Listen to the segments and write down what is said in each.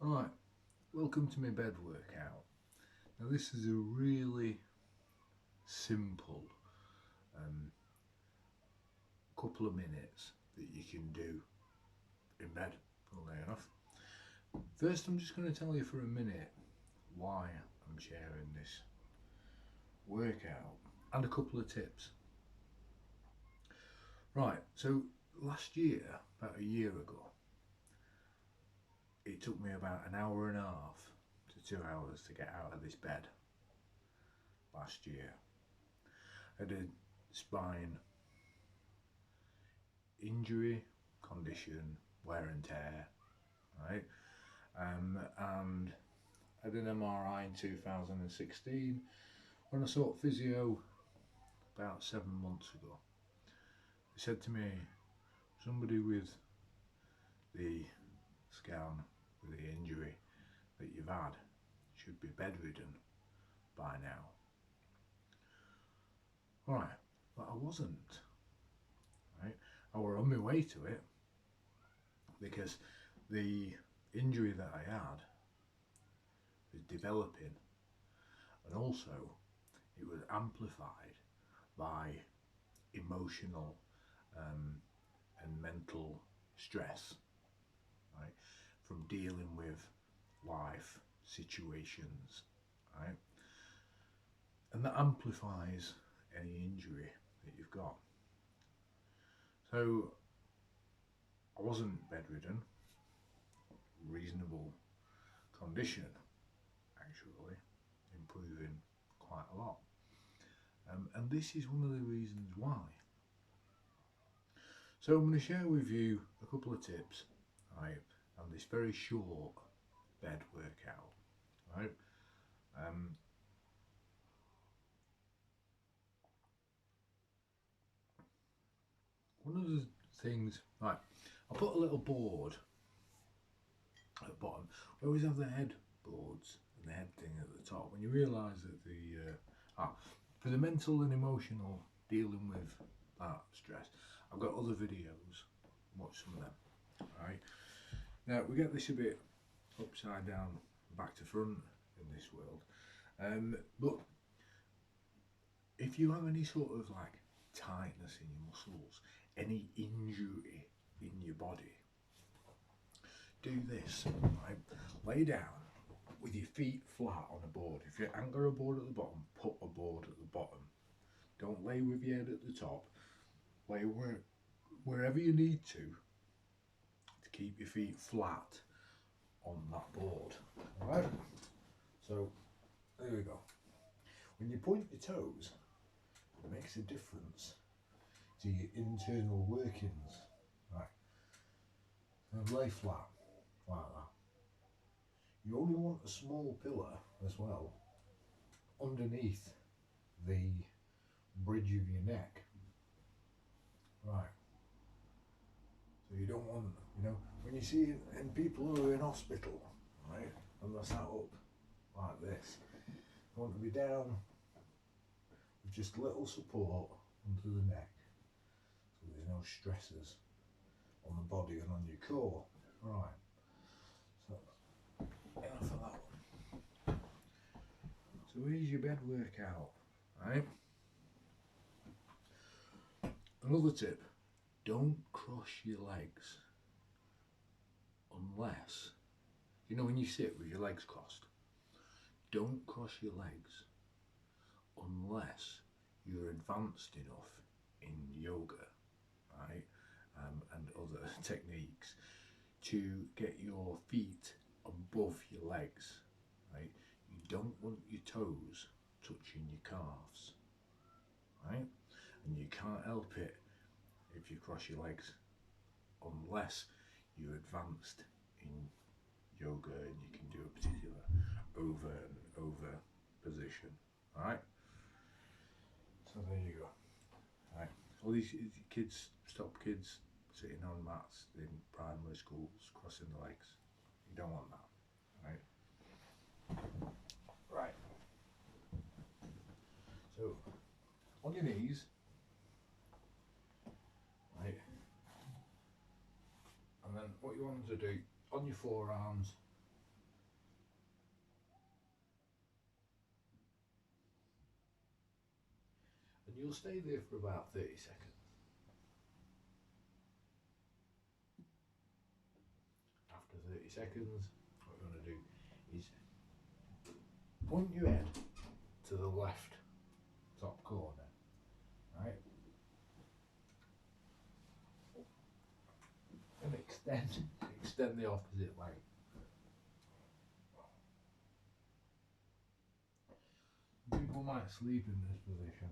Alright, welcome to my bed workout. Now this is a really simple couple of minutes that you can do in bed, funnily enough. First I'm just going to tell you for a minute why I'm sharing this workout and a couple of tips. Right, so last year, about a year ago, it took me about an hour and a half to 2 hours to get out of this bed last year. I had a spine injury, condition, wear and tear, right? And I did an MRI in 2016 when I sought physio about 7 months ago. He said to me, somebody with the scan, with the injury that you've had, should be bedridden by now. Right, but I wasn't, right? I were on my way to it because the injury that I had was developing, and also it was amplified by emotional and mental stress, right, from dealing with life situations, right, and that amplifies any injury that you've got. So I wasn't bedridden, reasonable condition, actually improving quite a lot, and this is one of the reasons why. So I'm going to share with you a couple of tips, right, on this very short bed workout, right. One of the things, right, I put a little board at the bottom. We always have the headboards and the head thing at the top. When you realise that for the mental and emotional dealing with that stress, I've got other videos. Watch some of them. Right. Now we get this a bit upside down, back to front in this world. But if you have any sort of like tightness in your muscles, any injury in your body, do this, right? Lay down with your feet flat on a board. If you ain't got a board at the bottom, put a board at the bottom. Don't lay with your head at the top. Lay wherever you need to keep your feet flat on that board. Alright? So, there we go. When you point your toes, it makes a difference to your internal workings. Right. So lay flat, like that. You only want a small pillar as well underneath the bridge of your neck. Right. So you don't want, when you see in people who are in hospital, right, and they're sat up like this, you want to be down with just little support under the neck, so there's no stresses on the body and on your core. Right. So enough of that one. So here's your bed workout, right? Another tip, don't cross your legs unless, when you sit with your legs crossed, don't cross your legs unless you're advanced enough in yoga, right, and other techniques to get your feet above your legs, right. You don't want your toes touching your calves, right, and you can't help it if you cross your legs unless you're advanced in yoga and you can do a particular over and over position. Alright, so there you go. Right. All these kids, stop kids sitting on mats in primary schools crossing the legs. You don't want that. Right. So on your knees, right, and then what you want to do on your forearms, And you'll stay there for about 30 seconds. After 30 seconds, what you're going to do is point your head to the left top corner, right? And extend the opposite leg. People might sleep in this position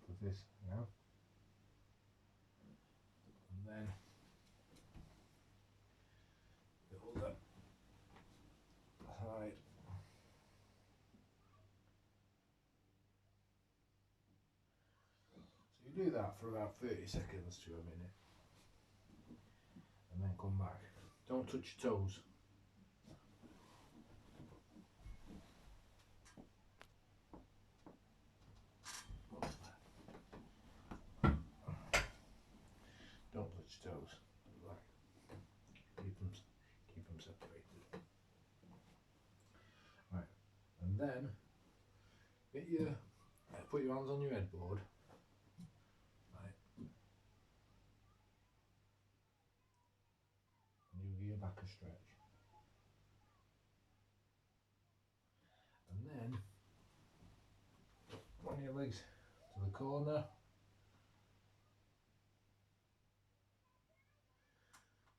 for this, you know. And then the other side. So you do that for about 30 seconds to a minute. And then come back. Don't touch your toes. Don't touch your toes. Like, keep them separated. Right, and then put your hands on your headboard. Right, and you give your back a stretch. And then run your legs to the corner.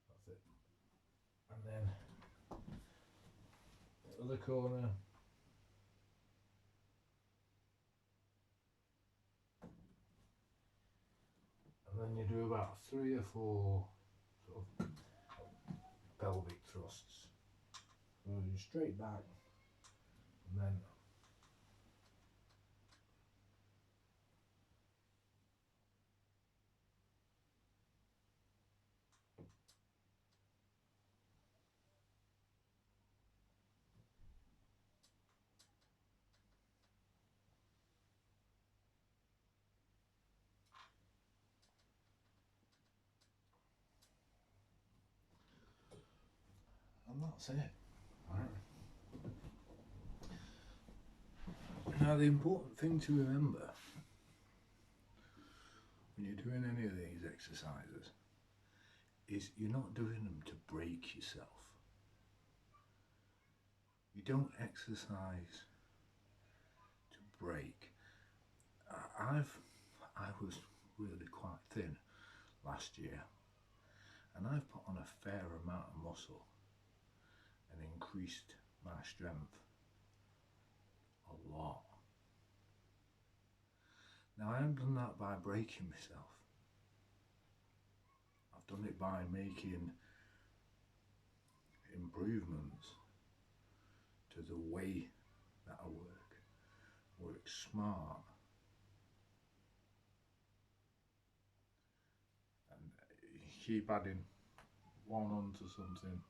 That's it. And then the other corner. And then you do about 3 or 4 sort of pelvic thrusts. So you're straight back, and then that's it. Right. Now the important thing to remember when you're doing any of these exercises is you're not doing them to break yourself. You don't exercise to break. I was really quite thin last year, and I've put on a fair amount of muscle and increased my strength a lot. Now I haven't done that by breaking myself. I've done it by making improvements to the way that I work smart, and keep adding one onto something.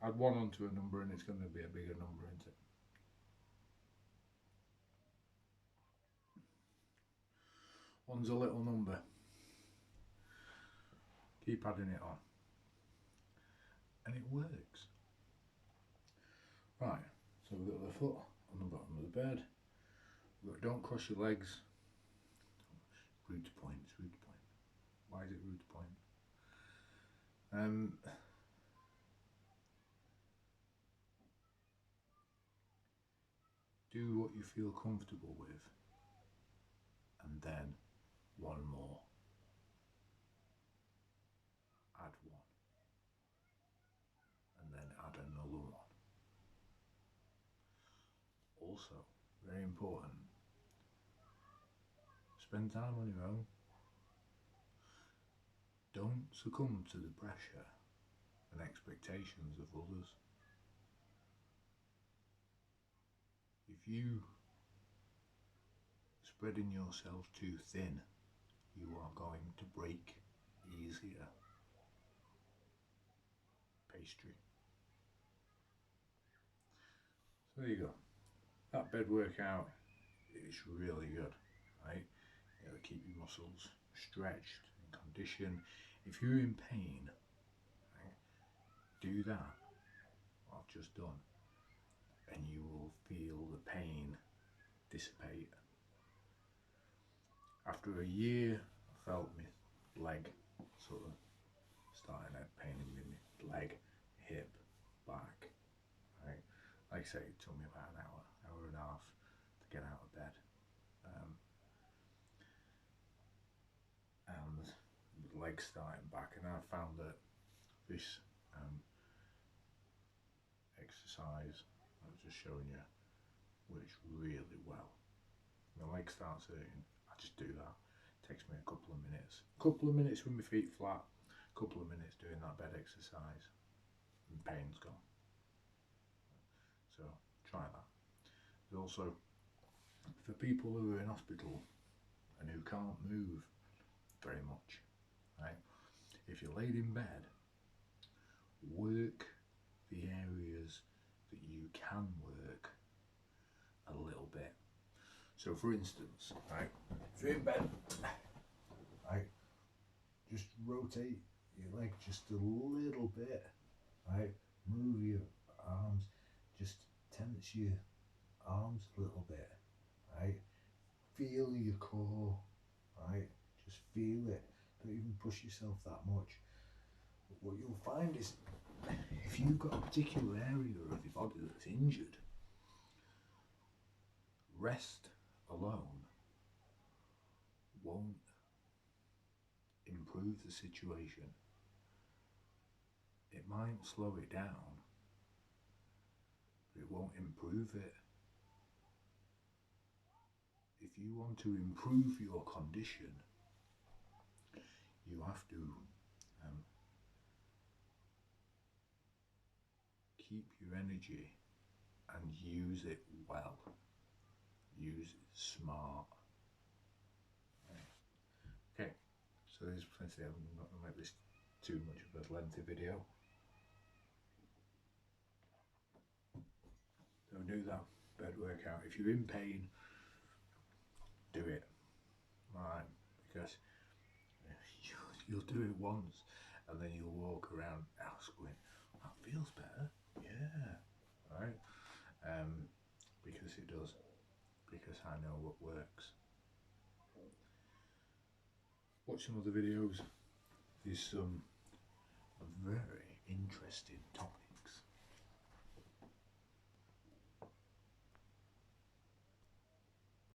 Add one onto a number and it's going to be a bigger number, isn't it? One's a little number. Keep adding it on. And it works. Right, so we've got the foot on the bottom of the bed. We've got don't cross your legs. Root point, it's root point. Why is it root point? Do what you feel comfortable with, and then one more. Add one, and then add another one. Also, very important, spend time on your own. Don't succumb to the pressure and expectations of others. If you spreading yourself too thin, you are going to break easier. Pastry. So there you go. That bed workout is really good, right? It'll keep your muscles stretched and conditioned. If you're in pain, right, do that what I've just done, and you will feel the pain dissipate. After a year, I felt my leg sort of starting out paining me, my leg, hip, back. Right, like I say, it took me about an hour and a half to get out of bed, and the legs starting back. And I found that this exercise I was just showing you works really well. When the leg starts hurting, I just do that. It takes me a couple of minutes. A couple of minutes with my feet flat, a couple of minutes doing that bed exercise, and the pain's gone. So try that. There's also, for people who are in hospital and who can't move very much, right? If you're laid in bed, work the areas that you can work a little bit. So for instance, right, if you're in bed, right, just rotate your leg just a little bit, right, move your arms, just tense your arms a little bit, right, feel your core, right, just feel it, don't even push yourself that much. But what you'll find is, if you've got a particular area of your body that's injured, rest alone won't improve the situation. It might slow it down, but it won't improve it. If you want to improve your condition, you have to keep your energy and use it well. Use it smart. Okay, so there's plenty. I'm not going to make this too much of a lengthy video. So do that bed workout. If you're in pain, do it. Right, because you'll do it once and then you'll walk around the house going, that feels better. Yeah, right. Because it does. Because I know what works. Watch some other videos. There's some very interesting topics